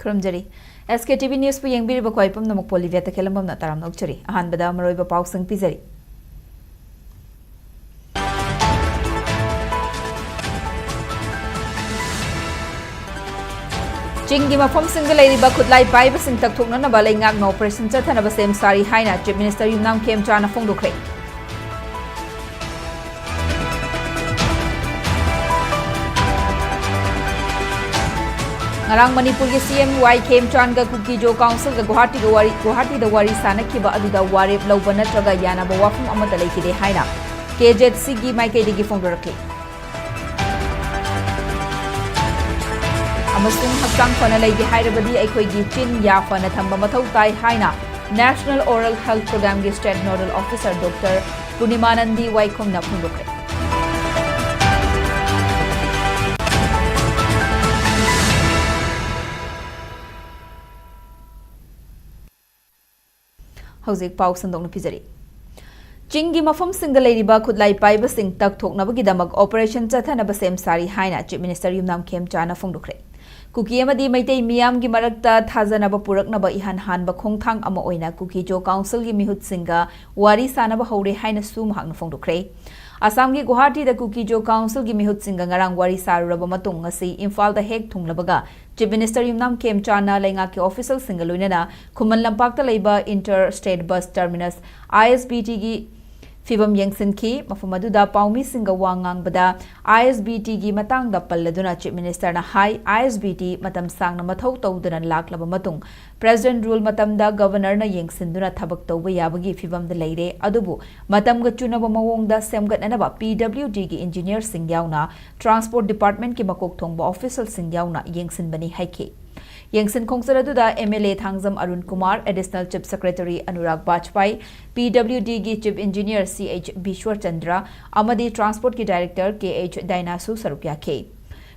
Kurumjari. SKTV News pu yengbiri ba kwai pum namuk Bolivia ta kelambam na taram nokchari. Ahan bada maroi ba pausang pizari. Chingi mafam single lady ba khutlai pai ba sing tak thokna na ba lai ngak no operation cha thana ba sem sari haina Chief Minister Yumnam Kem Chana phongdokre. Ngarang Manipur ke CM Y Kem Chan ga Kuki-Zo Council ga Guwahati da wari sanakiba aduda warep lauba natraga yana ba wafum amata leikide haina KZC gi maikai digi phongdorakle. Amasung hakchang fana leigi hairabadi aikoi gi chin ya fana thamba mathau tai haina National Oral Health Program gi State Nodal Officer Dr. Punimanandi Waikhom na phongdokle. Hauzik pau sandong pizari. Chingi mafam single lady ba khutlai pai ba sing tak thok na ba gidamag operation chathana ba sem sari haina Chief Minister Yumnam Kem Chana phongdokre. Kuki amadi maitai miyam gi marakta thajana ba purak na ba ihan han ba khongthang ama oina Kuki-Zo Council gi mihut singa wari sana ba hore haina sum hang na phongdokre. Assam gi Guwahati da Kuki-Zo Council gi mihut singa ngarang wari saruraba matung ngasi Imphal da hek thunglabaga Chief Minister Yumnam Kem Chana lainga ke official singa loinana Khuman Lampak ta leiba interstate bus terminus ISBT gi Fibam Yengsin ki Mafamaduda Paumi Singa Wangang Bada ISBT gi Matang da Palladuna Chief Minister na Hai ISBT Matam Sang na Mathau Taudunan Laklaba Matung President Rule Matam da Governor na Yengsin duna Thabak Tauba Yabagi Fibam da Leire Adubu Matam ga Chunaba Mawong da Semgat Nanaba PWD gi Engineer Sing Yauna Transport Department ki Makok Thongba Official Sing Yauna Yengsin Bani Haike Yengsin Khongsaradуда MLA Thangzam Arun Kumar, Additional Chief Secretary Anurag Bajpai, PWD gi Chief Engineer CH Bishwar Chandra, Amadi Transport ki Director KH Dainasu Sarupya K.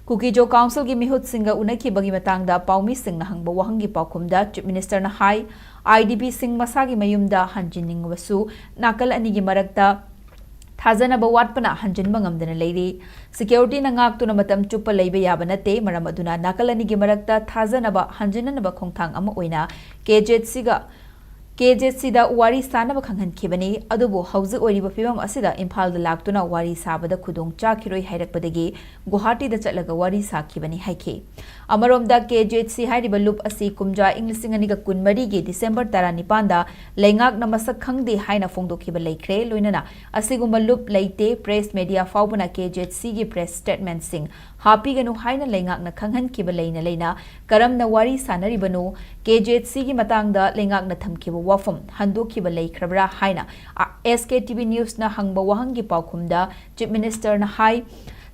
Kuki-Zo Council gi Mihut Singa Unaki bagi matangda Paumi Sing na hangba wahangi paukumda Chief Minister na Hai, IDB Sing Masagi Mayumda Hanjining Wasu, Nakal Anigi Marakta, Thazana Bawatpana Hanjin Mangamdana Lady, Security Nangak to Namatam Chupa Lebe Yabanate, Maramaduna, Nakalani Gimarakta, Thazanaba, Hanjinanaba Kongtang Amoina, KZC da wari sanaba khanghan khibani adubu hauzi oiriba fibam asida Imphal da laktuna wari sabada khudong chakiroi hairakpadagi Guwahati da chatlaga wari sakhibani haike amarom da KZC hairiba loop asi kumja inglising aniga kunmari gi December 19 da leingak na masak khangde haina phongdokhiba leikre loinana asigumba loop leite press media faubana KZC gi press statement sing happy ganu haina leingak na khanghan khiba leina karam na wari sanaribanu KZC gi matang da leingak na thamkhiba wafam handokhiba leikrabra haina SKTV News na hangba wahangi paukhumda Chief Minister na Hai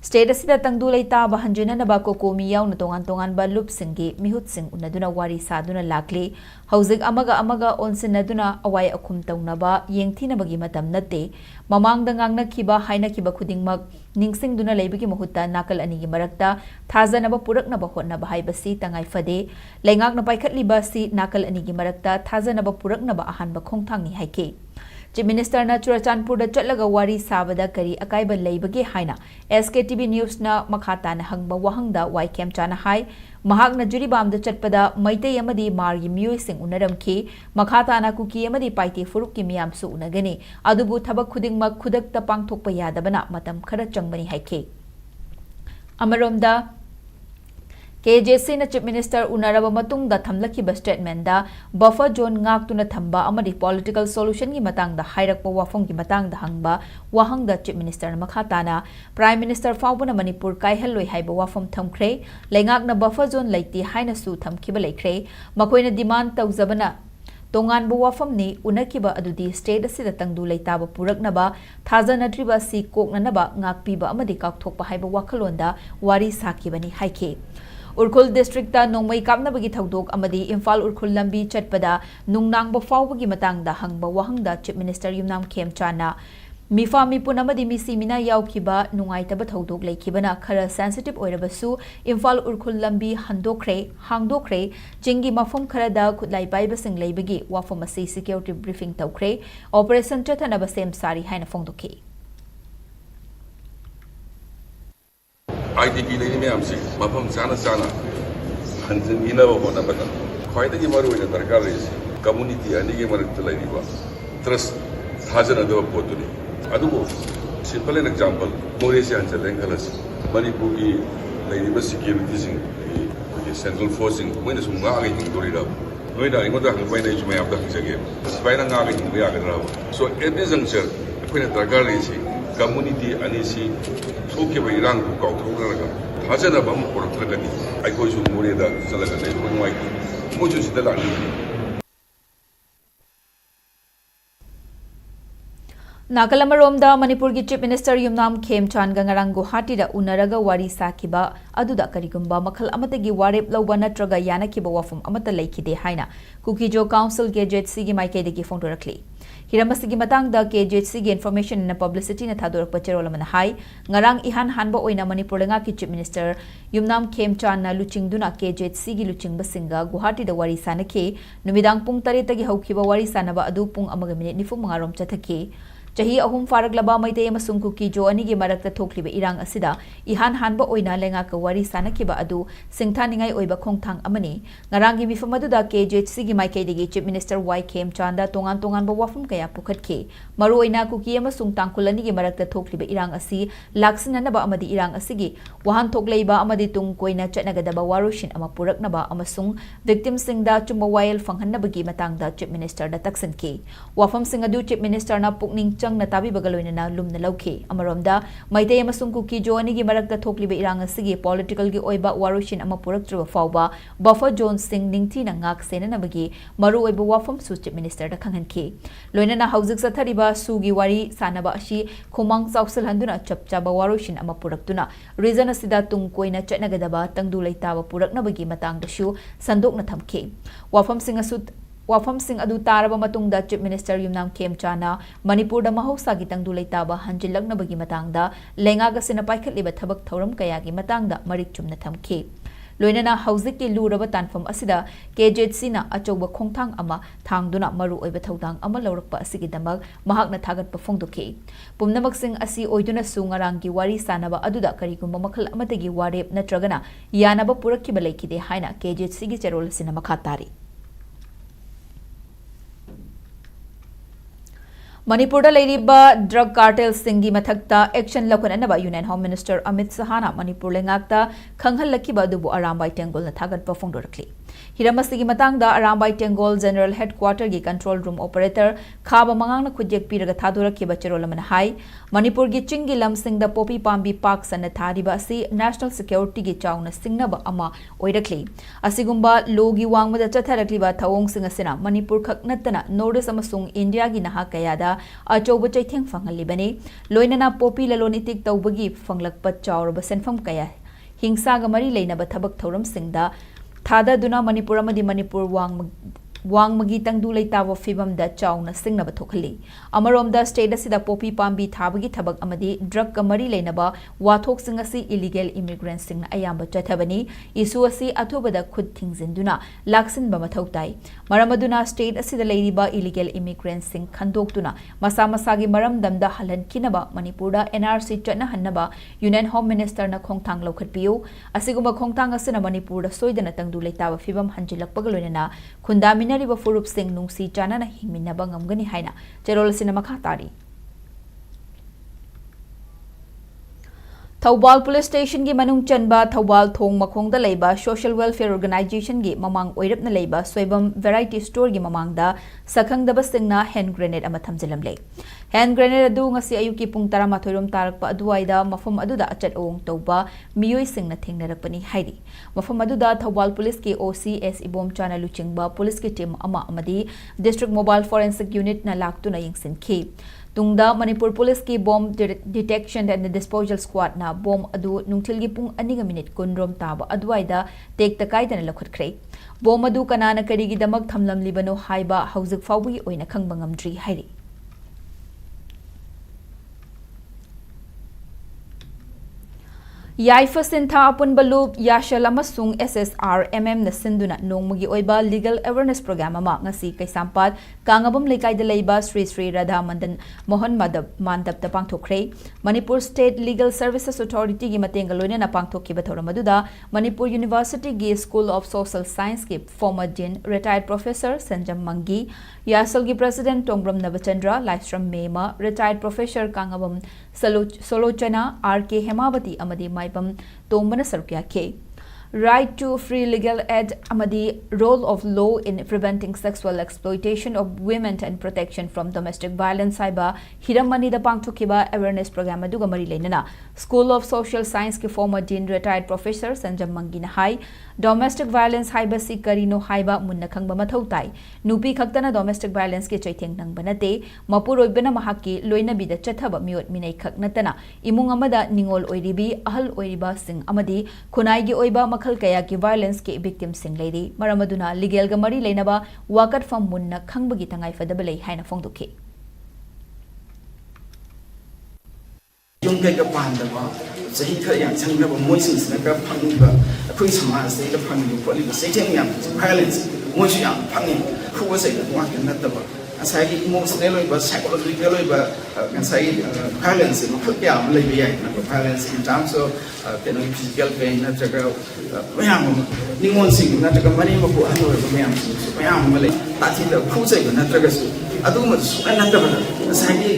State asida tangdu leita ba hanjina na ba kokomi yaw na tongan ba loop singi mihut sing unaduna wari saduna lakli hauzik amaga onsin naduna awai akum tawna ba yengthi na bagi matam nate mamang da ngangna khiba haina khiba khudingmak ningsing duna leibigi mahutta nakal ani gi marakta thazana ba purak na ba hotna ba haibasi tangai fade lengak na paikhatli ba si nakal ani gi marakta thazana ba purak na ba ahan ba khongthang ni haike Chief Minister na Churachandpur da chatlaga wari sabada kari akaiba leibage haina SKTV News na makhata na hangba wahangda Kem Chana Hai mahak na juribam da chatpada maitai amadi margi miyoi sing unaram ki makhata na kuki amadi paite furuk ki miyam su unagani adubu thabak khudingmak khudakta pangthokpa yadabana matam khara changbani haike amaromda KJC na Chief Minister unaraba matung da thamlaki ba statement da buffer zone ngak tuna thamba amadi political solution gi matang da hairakpa wafong gi matang da hangba wahang da Chief Minister na makhata na Prime Minister faubuna Manipur kaihalloi haiba wafom thamkhre lengak na buffer zone leiti haina su thamkiba leikre makoina demand tawjabana tongan bu wafam ni unakiba adudi state asida tangdu leitaba puraknaba thazanatriba si koknanaba ngakpiba amadi kakthokpa haiba wakhalonda wari sakibani haike Urkhul District ta Nongmai Kapnabagi Thaudok Amadi Imphal Urkhul Lambi Chatpada Nungnangba Faubagi Matangda Hangba Wahangda Chief Minister Yumnam Kem Chana Mifa Mipun Amadi Misi Mina Yaukhiba Nungaitaba Thaudok Leikibana Khara sensitive Oirabasu Imphal Urkhul Lambi Hangdokre Chingi Mafum Kharada Khutlai Paiba Sing Leibagi Wafamasi Security Briefing Taukre Operation Chathanaba Sem Sari Haina Phongdoki IDP lady ma'am si mafam sana hanjinginaba honabada khwaidagi maru oina darkar resi community anigi marakta laiba trust thajanadaba potuni adugo simple an example Malaysia hanjalen khalas Manipur ki laiba security sing central forcing moina sumga agi hingdorira noida ingoda hangpaina isumay abda hingage sipaina nga agi hingbe agadra so at this juncture akoina darkar resi community anisi thoke ba irang ku kauthoraga thajana bam portragani aikoi su moreda chalaga nei konwai moju sida lani Nagalamaromda Manipur ki Chief Minister Yumnam Khemchandga ngarang Guwahati unaraga wari sakiba aduda karigumba makhal amatagi warep lawba natraga yanakiba wafum amata laikide haina Kuki-Zo Council KJHC gi maikaidagi phongdorakli Hiramasigi matangda KJHC gi information na publicity na thadorakpa cherolamana hai ngarang ihan hanba oina Manipur lenga ki Chief Minister Yumnam Khemchandna luchingduna KJHC gi luchingba singa Guwahati da wari sanake numidang pung 3 tagi haukiba wari sanaba adu pung 1:95 rom chathake Chahi ahum faraglaba maitei amasung Kuki-Zo anigi marakta thokliba irang asida ihan hanba oina lenga ka wari sanakiba adu singthaningai oiba khongthang amani ngarangi mifam aduda KJHC gi maikaidagi Chief Minister Y Khemchandda tongan ba wafum kaya pukhatke maru oina Kuki amasung tangkulani gi marakta thokliba irang asi laksinanaba amadi irang asigi wahan thokleiba amadi tung koina chatnagadaba warushin ama puraknaba amasung victim singda chumba wail fanghannabagi matangda Chief Minister da taksanke wafam sing adu Chief Minister na pukning na tabi bagaloina na lumna lauke amaromda maitei amasung Kuki-Zo anigi marakta thokliba irang asigi political gi oiba warushin ama puraktrba fawba buffer zone sing ningthi na ngak senanabagi maru oiba wafam su Chief Minister da khanghanke loina na haujik sathariba sugi wari sanaba ashi khumang chausal handuna chapchaba warushin ama puraktuna reason asida tung koina chatnagadaba tangdu leitaba puraknabagi matangda shu sandokna thamke wafam sing adu taraba matungda Chief Minister Yumnam Khemchandna Manipur da mahausa gi tangdu leitaba hanjilaknabagi matangda lengaga sina paikhatliba thabak thoram kayagi matangda marik chumna thamke loinana haujik ki luraba tanfam asida KJHC na achouba khongthang ama thangduna maru oiba thodang ama lawrakpa asigi damak mahakna thagatpa phongdoke pumnamak sing asi oiduna sungarang gi wari sanaba aduda karigumba makhal amatagi warep natragana yanaba purakkiba leikide haina KJHC gi cherol sina makhatari Manipur da leiriba drug cartel singi mathakta action lakunanaba Union Home Minister Amit Sahana Manipur lengakta khanghallakiba adubu Arambai Tenggol na thagatpa phongdorakli Hiramasigi matangda Arambai Tenggol General Headquarter gi control room operator khaba mangangna khujek piraga thadorakkiba cherolamana hai Manipur gi chingi lamsingda popi pambi park sana thariba asi national security gi chauna singnaba ama oirakli asigumba logi wangmada chatharakliba thawong singa sina Manipur khaknatana notice amasung India gi naha kayada achouba chaitheng fangalibani loinana popi lalonitik tawbagi fanglakpa chawraba senfam kaya hingsa ga mari leinaba thabak thoram singda thada duna Manipur amadi Manipur wangmagi tangdu leitaba fibam da chauna singnaba thokhali amaromda state asida popi pambi thabagi thabak amadi drug ka mari leinaba wathok sing asi illegal immigrants singna ayamba chathabani isu asi athubada khud thingzinduna laksin ba mathau tai maramaduna state asida leiriba illegal immigrants sing khandoktuna masa masagi maram damda halan kinaba Manipurda NRC chatna hannaba Union Home Minister na khongthang lokhatpiu asiguma khongthang asina Manipurda soidana tangdu leitaba fibam hanjilakpagalonena khundamina riba furup sing nungsi chana na hingminaba ngamgani haina cherol sina makha tari Thawbal Police Station gi manung chanba Thawbal thong makhongda leiba Social Welfare Organization gi mamang oirapna leiba Soibam Variety Store gi mamangda sakhangdaba singna hand grenade ama thamjilamle hand grenade adu ngasi ayuki pung 12 rom tarakpa aduwaida mafam aduda achat ong tawba miyoi singna thengnarakpani hairi mafam aduda Thawbal Police ki OCS ibom chana luchingba police ki team ama amadi District Mobile Forensic Unit na laktuna yingsinki tungda Manipur Police ki bomb detection and disposal squad na bomb adu nungthilgi pung 2 minute kunrom taba adwaida tek takai dana lakhatkre bomb adu kanana karigi damak thamlam libano haiba hauzik fawbi oina khangba ngamdri hairi Yaifa Sintha Apunbalup Yashal amasung SSRMM na sinduna nongmagi oiba legal awareness program ama ngasi Kaisampat Kangabam Lekai de Leiba Sri Sri Radha Mandan Mohan Mandap ta pangthokre Manipur State Legal Services Authority gi matenga loina na pangthokki bathoramaduda Manipur University gi School of Social Science ki former dean retired professor Sanjam Mangi Yasal gi president Tongbram Navachandra Livestream Mema retired professor Kangabam Solochana RK Hemavati amadi Maipam Tombana Sarukya K. Right to free legal aid amadi role of law in preventing sexual exploitation of women and protection from domestic violence haiba Hiramani da pangthokiba awareness program aduga mari leinana School of Social Science ki former dean retired professor Sanjam Mangina hai domestic violence haiba si karino haiba munna khangba mathau tai nupi khaktana domestic violence ke chaitheng nang banate mapur oibena mahaki loina bida chathaba miot minai khak natana imung amada ningol oiribi ahal oiriba sing amadi khunai gi oiba makhal kaya ki violence ke victim sing leiri maramaduna legal ga mari leinaba wakat fam munna khangbagi tangai fadaba lei haina phongdukhi yung kay kapanda ba sa hika yang sang na ba mo sin sa ka phang ba akoi sama sa ila phang yu ko li sa tem yang violence mo shi yang phang ni khu ba sa wa kan na ta ba asai ki emotional ba psychological ba kan sai violence no ko ya mo le bi ya na violence in terms of physical pain na jaga mayam ni mon sing na jaga mani mo ko ano ba mayam so mayam mo le ta thi da khu sai na jaga su adu mo su na ta ba asai ki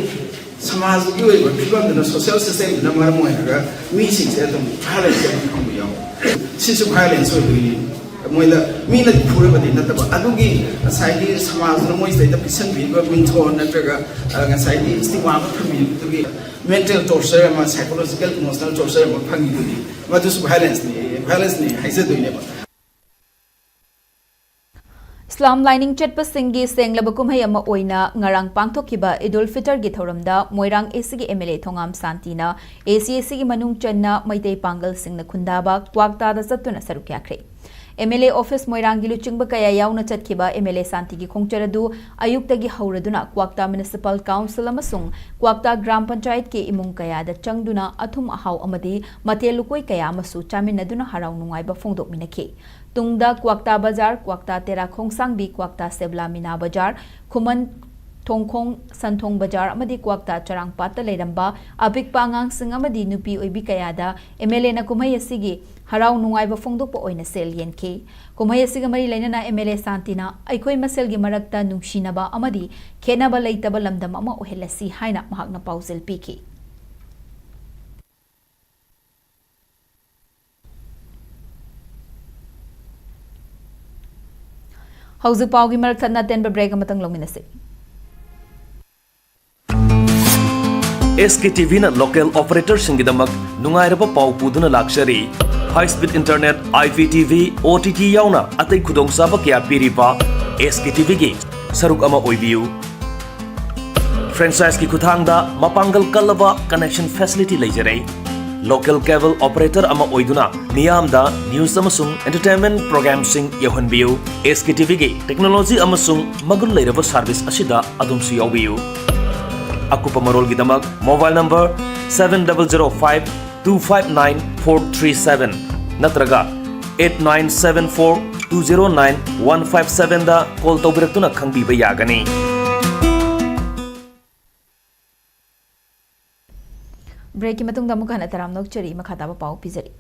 समाज की वही film में social system में number में है meeting से तो violence के हम भी आओ सिर्फ violence हो गई मोइला मीना पूरे बदी न तब अदुगी साइडी समाज में मोइस इधर पिसन भी को मिंटो न जगह साइडी स्टिग्मा में फमी तुगी mental torture में psychological emotional torture में फंगी तुगी मतलब violence नहीं ऐसे तो नहीं Islam lining chatpa singi senglaba kumhai ama oina ngarang pangthokiba Idul Fitr gi thoramda Moirang AC gi MLA Thongam Santina ACAC gi manung channa Maitei Pangal singna khundaba kwakta da satuna sarukyakre MLA office Moirang gi luchingba kaya yauna chatkiba MLA Santi gi khongcharadu ayukta gi hauraduna kwakta municipal council amasung kwakta gram panchayat ke imung kaya da changduna athum ahau amadi matelukoi kaya amasu chaminaduna harau nungai ba phongdok minakhe Tungda Kwakta Bazar, Kwakta Tera Khongsang Bi, Kwakta Sebla Mina Bazar, Kuman Tongkhong Santhong Bazar, Amadi Kwakta Charang Pata Leramba, Apik Pangang Sing Amadi Nupi Oibi Kayada, MLA na Kumay Asigi, Harau Nungai Ba Phongdok Pa Oina Sel Yen Ke. Kumay Asiga Mari Lena na MLA Santina, Aikoi Masel Gi Marakta Nungshina Ba Amadi, Kena Ba Leita Ba Lamdam Ama Ohelasi Haina Mahak na Pausel Piki. Hauzu Paugi Maratana Denver Break Matang Lominasi. SKTV na local operators singidamak nungairaba pau puduna luxury high speed internet IPTV OTT yauna atai khudong saba kya piripa SKTV gi saruk ama oibiu franchise ki kuthangda mapangal kalaba connection facility leijare local cable operator ama oiduna niyamda news amasung entertainment program sing yohanbiu SKTV gi technology amasung magul leiraba service asida adumsu yawiu akupa marol gidamak mobile number 7005259437 natraga 8974209157 da call tawbiratuna khangbiba yagani Break matung damu kana taram nok chari makhata ba pau pizari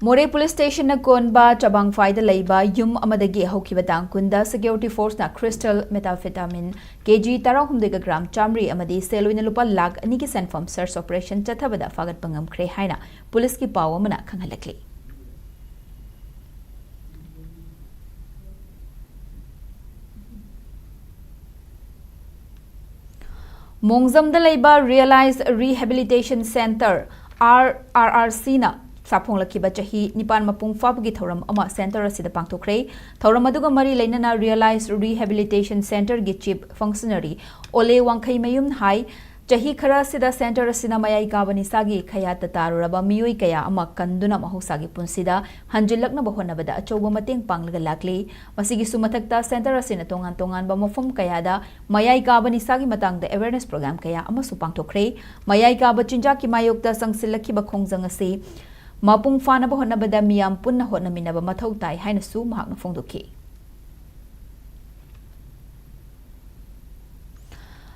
More police station na konba chabang faida leiba yum amadagi haukiba tangkunda security force na crystal methamphetamine kg 16 gram chamri amadi seloina lupa lakh ani ki senfam search operation chathabada fagat pangam khre haina police ki paw amana khanghalakli Mongzamda leiba realized rehabilitation center RRC na Sapong Lakiba Chahi Nipan Mapung Fabgi Thoram Ama Center Asida Pangtokre Thoram Aduga Mari Lainana realized rehabilitation center gi chief functionary Ole Wangkai Mayum Hai Chahi Khara Sida Center Asina Mayai Kabani Sagi Khayata Taruraba Miyoi Kaya Ama Kanduna Mahusagi Punsida Hanjilakna Bahonabada Achoba Mating Panglaga Lakli Masigi Sumatakta Center Asina Tongan Tongan Bamofum Kayada Mayai Kabani Sagi Matang the awareness program Kaya Ama Supangtokre Mayai Kaba Chinjaki Mayokta Sangsilaki Bakhongjangasi ꯃꯄꯨꯡ ꯐꯥꯅꯕ ꯍꯣꯠꯅꯕꯗ ꯃꯤꯌꯥꯝ ꯄꯨꯟꯅ ꯍꯣꯠꯅꯃꯤꯟꯅꯕ ꯃꯊꯧ ꯇꯥꯏ ꯍꯥꯏꯅꯁꯨ ꯃꯍꯥꯛꯅ ꯐꯣꯡꯗꯣꯛꯈꯤ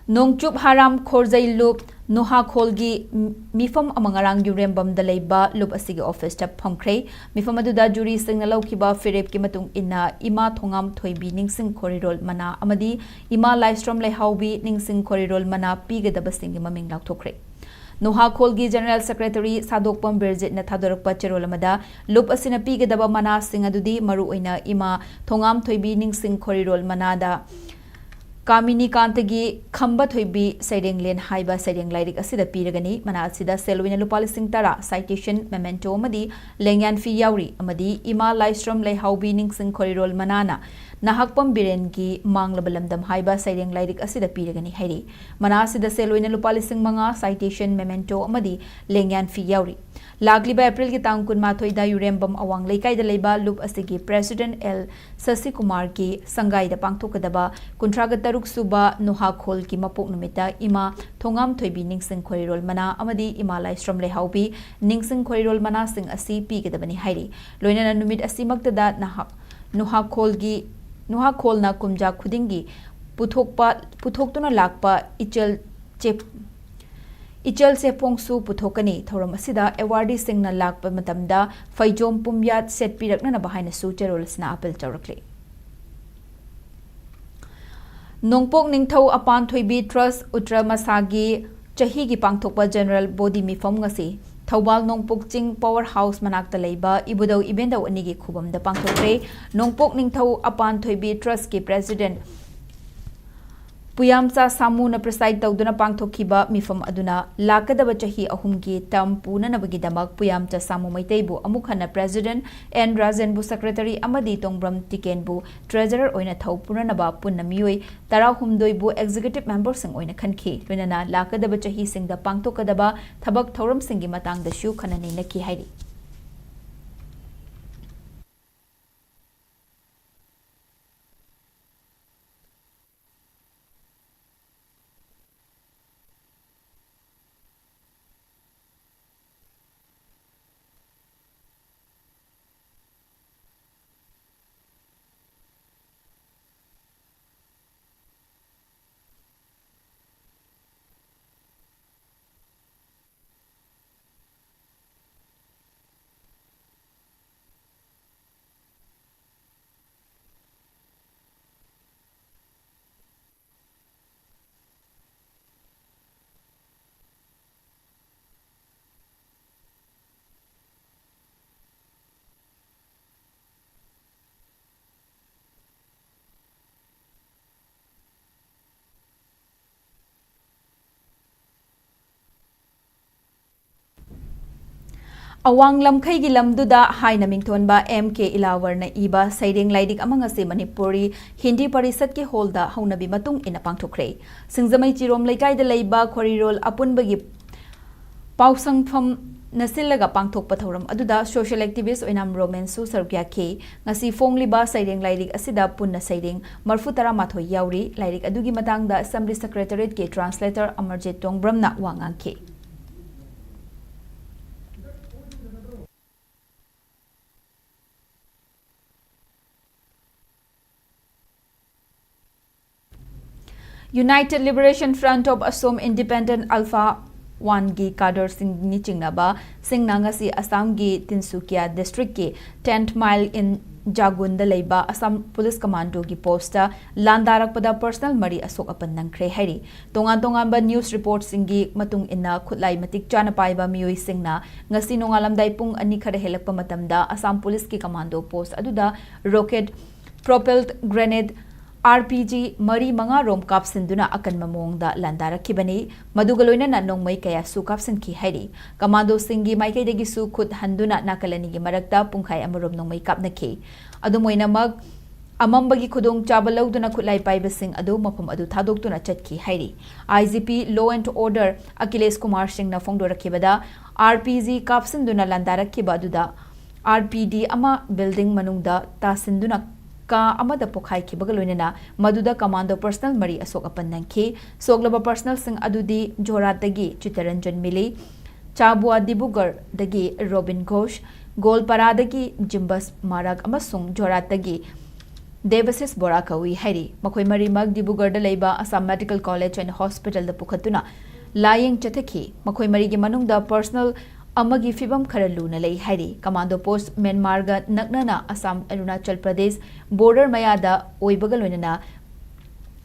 Nongchup Haram Khorzai Loop Noha Kholgi Mifam Amangarang Yurembam da Leiba Loop Asigi Office ta Phamkhrei Mifam aduda jury singna laukiba Firep ki matung inna Ima Thongam Thoibi Ningsing Korirol Mana amadi Ima Livestream Leihaubi Ningsing Korirol Mana Pigadaba Singi Maming Laukthokhrei Noha Kholgi General Secretary Sadokpam Birjit na Thadorakpa Cherol amada Loop asina pigadaba mana sing adudi maru oina Ima Thongam Thoibi Ningsing Korirol Mana da Kamini Kantagi Khamba Thoibi Saideng Len Haiba Saideng Lairik Asida Piragani Mana Asida Selwina Lupalising Tara Citation Memento Amadi Lengyan Fi Yauri Amadi Ima Livestream Leihaubi Ningsing Korirol Manana Nahakpam Birengi Manglabalamdam Haiba Saideng Lairik Asida Piragani Hairi Mana Asida Selwina Lupalising Manga Citation Memento Amadi Lengyan Fi Yauri Lagliba April ki tang kun mathoi da Yurembam awang leikai da leiba loop asigi President L Sasi Kumar ki sangai da pangthokadaba kuntraga taruk suba Noha Khol ki mapok numita Ima Thongam Thoibi Ningsing Korirol Mana amadi Ima Livestream Leihaubi Ningsing Korirol Mana sing asi pi kedabani hairi loinana numit asimakta da Noha Khol na kumja khudingi puthoktuna lakpa Ichel se pongsu puthokani thoram asida awardee singna lakpa matamda faijom pumyat set pirakna na bahina su cherolsna apel chawrakle Nongpok Ningthau Apan Thoibi Trust Utra Masagi chahi gi pangthokpa General Body Mifam ngasi Thawbal Nongpok Ching Power House manakta leiba ibudau ibendau ani gi khubam da pangthokre Nongpok Ningthau Apan Thoibi Trust ki President Puyamcha Samu na preside tawduna pangthokhiba mifam aduna lakadaba chahi ahumgi tam punanabagi damak Puyamcha Samu Maitaibu amukhana President N Rajenbu Secretary amadi Tongbram Tikenbu Treasurer oina thau punanaba punnamioi tarahumdoibu Executive Members sing oina khankhi loinana lakadaba chahi singda pangthokadaba thabak thauram singi matangda shu khanani nakhi hairi Awang lamkhai gi lamduda haina mingthonba MK Ilawarna iba saideng laidik amangase Manipuri Hindi Parisat ke holda haunabi matung ina pangthokre singjamai chirom laikai da leiba khorirol apunbagi pausangpham nasilaga pangthokpa thoram aduda social activist oinam romansu sargya ke ngasi fongliba saideng laidik asida punna saideng marfutara mathoi yauri laidik adugi matangda Assembly Secretariat ke translator Amarjit Tongbramna wangang ke United Liberation Front of Assam Independent Alpha 1 gi kadar sing ni chingnaba singnanga si Assam gi Tinsukia district ki 10th mile in Jagunda leiba Assam Police Commando gi posta landarakpada personal mari asok apan nangkhre hairi tongan ba news report singi matung inna khutlai matik chana paiba mioi singna ngasi nongalamdai pung ani khare helakpa matamda Assam Police ki commando post aduda rocket propelled grenade RPG Mari Manga Rom Kapsinduna Akan Mamongda Landara Kibani Madugaloina na nongmai kaya su kapsin ki hairi Commando Singi Maikay degi su kut handuna nakalani gi marakta pungkai amarom nongmai kap na ki Adumoina mag Amambagi Kudong Chabalauduna Kutlai Paibasing Adu Mapam Adu Thadoktuna Chatki Hairi IGP Law and Order Achilles Kumar Singh na Fongdora Kibada RPG Kapsinduna Landara Kibaduda RPD Ama Building Manungda Tasinduna ka amada pokhai ki bagaloinena maduda commando personal mari asok apan nangki soglaba personal sing adudi joratagi Chitaranjan Mili Chabua Dibugar-dagi Robin Ghosh, Golpara-dagi Jimbas Marag amasung Jorat-dagi Devasis Borakawi Hari, Makoy Marimag Dibugar-da Leiba Assam Medical College and Hospital da Pukhatuna, Lying Chataki, Makoy Marigi Manungda Personal Amagi Fibam Karalu Lay Hari, Commando Post Myanmarga Nagnana Assam Arunachal Pradesh, Border Mayada Oibagalunana,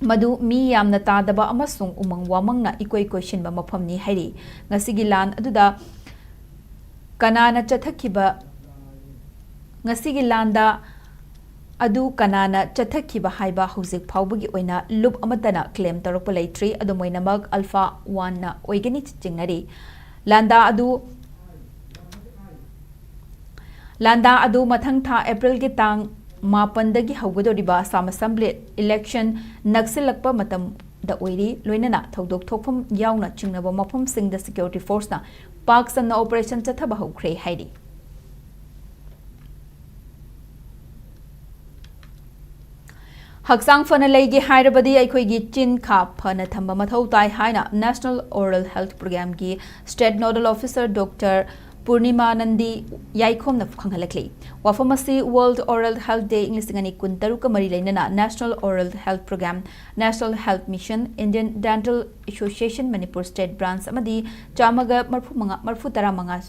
Madu mi yamna tadaba amasung umang wamang na ikoy question ba mapamni hari ngasigi lan aduda kanana chathakiba ngasigi landa adu kanana chathakiba haiba hujik phawbagi oina loop amatana claim tarakpa leitri adu moinamag alpha 1 na oigani chingnari landa adu mathang tha April gi tang Mapandagi Haugadoriba Assam Assembly election Naksilakpa Matam da Oiri, Luinana, Todok Topum, Yauna, Chingnaba Mapum Sing the Security Force na Parks and Operation Chatabaho Kray Heidi. Haksang Fanalegi Hyderabadi Aikoigi Chin Kap Panatamba Mathau Tai Haina National Oral Health Program Gi State Nodal Officer Dr. Purnima Nandi Yaikom na Kanghalakli. Wafamasi World Oral Health Day English ngani kuntaruka mari lainana National Oral Health Program, National Health Mission, Indian Dental Association Manipur State Branch amadi chamaga marfu tara manga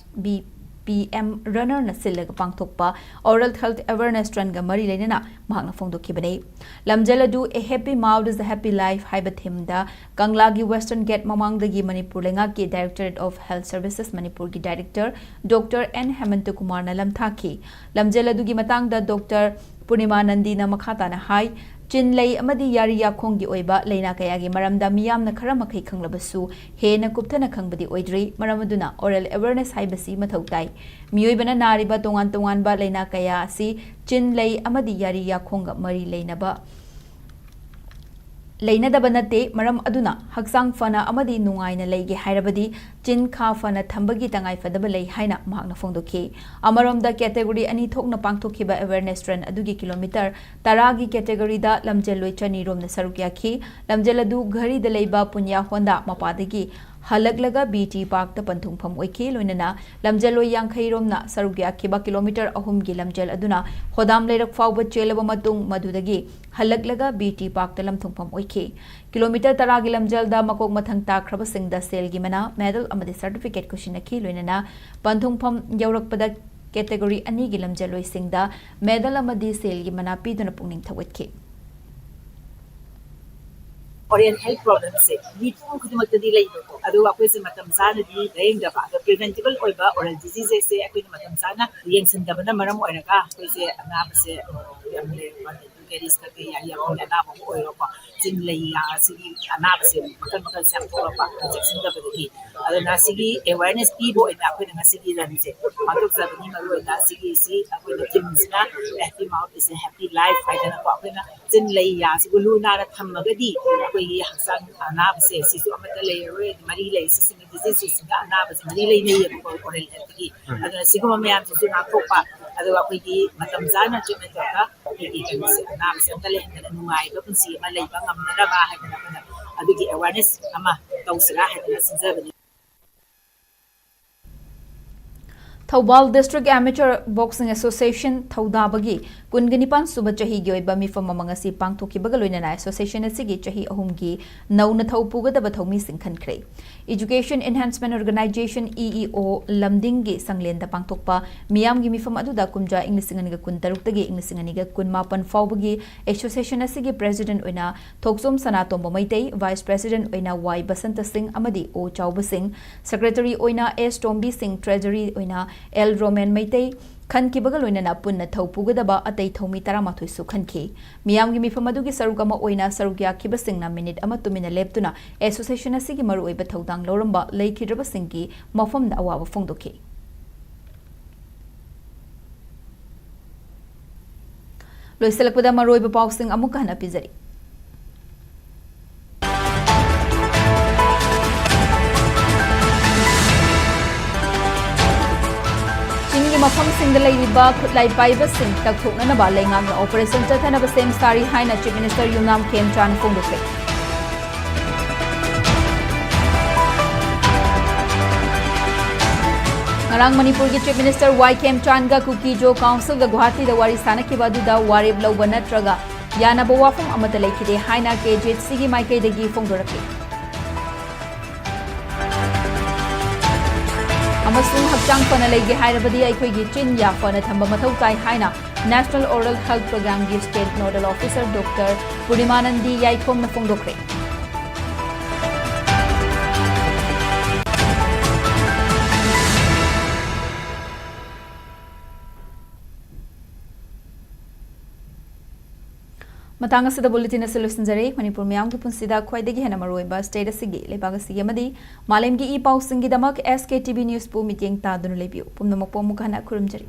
BPM runner na silaga pangthokpa Oral Health Awareness Run ga mari lainana mahakna phongdokhibane. Lamjaladu A Happy Mouth is a Happy Life haiba theme da Kanglagi Western Gate mamangdagi Manipur lenga ki Directorate of Health Services Manipur ki Director Dr. N. Hemant Kumar na lamthaki. Lamjaladu gi matangda Dr. Purnima Nandi na makhata na hai Chinlay amadi yari yakhonggi oiba leina kayagi maramda miyamna khara makai khanglabasu hena kupthana khangbadi oidri maramaduna oral awareness haibasi mathau tai miyoibana nariba tongan ba leina kaya asi Chinlay amadi yari yakhongga mari leinaba leinadaba nate maram aduna haksang fana amadi nungaina leige hairabadi Chin kha fana thambagi tangai fadaba lei haina mahakna phongdokhi amaromda category ani thokna pangthokhiba awareness run adugi kilometer 10 gi category da lamjeloi chani romna sarukya khi lamjeladu ghari da leiba punya honda mapadagi halaglaga BT Park ta panthungpham oikhi loinana lamjeloi yankhai romna sarukya khiba kilometer 3 gi lamjel aduna hodam leirak fawba chelaba matung madudagi halaglaga BT Park ta lamthungpham oikhi kilometer 10 gi lamjel da makok mathang ta khraba sing da sel gi mana medal amadi certificate kushinakhi loinana panthungpham yaurakpada category ani gi lamjeloi singda medal amadi sel gi mana piduna pungning thawetki Oral health problems se meeting khudmatadi lai adu apoi se matam sana di daing da ba preventable oiba oral diseases se apoi matam sana yeng sin da bana maram oiraka koi se ana ba se yamle keris ka ke ya on da ba oiro pa sin lai ya sigi ana ba se matam sam thora pa sin da ba di adu na sigi awareness pi bo ina apoi na sigi dan se matok sa ni maru ina sigi si apoi na kims na happy mouth is a happy life ai da ko apoi na sin lai ya sigu lu na ra tham ga di koi haksang anab se sisu amata lay red mari lay sising diseases ga anab se mari lay ne ko oral health gi adana sigu mamya su na ko pa adu akoi gi matam zana chime ta ka gi kan se anab se tale na nungai do kun si ma lay ba ngam na ba ha kana adu gi awareness ama tausira ha na sinza Thobal District Amateur Boxing Association Thaudabagi Kungenipan Suba Chahi gi oiba mifam amangasi pangthokibaga loinana association asigi chahi ahumgi nauna thaupugadaba thomi singkhankhre Education Enhancement Organization EEO Lamding gi sanglenda pangthokpa miyam gi mifam aduda kumja inglisingani ga kuntaruk tagi inglisingani ga kunmapan fawbagi association asigi president oina Thoksom Sanatomba Maitei vice president oina Y Basanta Singh amadi O Chauba Singh secretary oina S Tombi Singh treasury oina L Roman Maitei Khan ki bagal oina na punna thaupugadaba atei thomi taramathoi su khanki miyam gi mifam adugi sarugama oina sarugya khiba singna minute ama tumina leptuna association asigi maru oiba thodang loramba leikhidraba singgi mafam da awa phongdokhi loiselakpada maru oiba pausing amuka hana pizari Mafam Singh Laiba Kutlai Paiba Singh Takthokna ba Laingang Operation Chathanaba Sem Sari Haina Chief Minister Yumnam Kem Chan Phongdokhe ngarang Manipur ki Chief Minister YKM Chan ga Kuki-Zo Council ga Guwahati da wari sanakhiba aduda warib lawba natraga yanaba wafam amata lekhide haina KJC gi maikai dagi fongdoraki amasung hakchang fana leige hairabadi aikhoi gi chin ya fana thamba mathau tai haina National Oral Health Program gi State Nodal Officer Dr. Purimanandi Yaikhom na fongdokre matang asida bulletin solution jare Manipur miyam ki punsida khwaidagi hena maroiba state asigi lebaga sigi amadi malem gi e pau singi damak SKTV news pu meeting ta dunu lebiu pumna mokpo mukana kurum jari